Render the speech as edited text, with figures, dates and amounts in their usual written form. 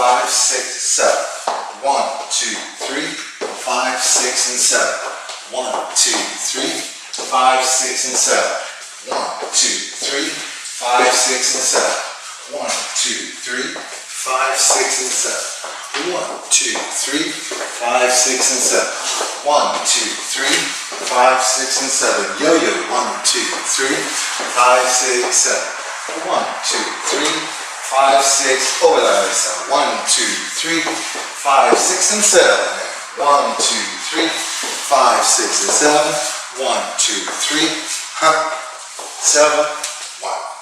5, 6, 7. 1, 2, 3, 5, 6, and 7. 1, 2, 3, 5, 6, and 7. 1, 2, 3, 5, 6, and 7. 1, 2, 3, 5, 6, and 7. 1, 2, 3, 5, 6, and 7. 1, 2, 3, 5, 6, and 7. Yo-yo. 1, 2, 3, 5, 6, 7. 1, 2, 3, 5, 6. Over the other side. 1, 2, 3, 5, 6, and 7. 1, 2, 3, 5, 6, and 7. 1, 2, 3, 7. 1.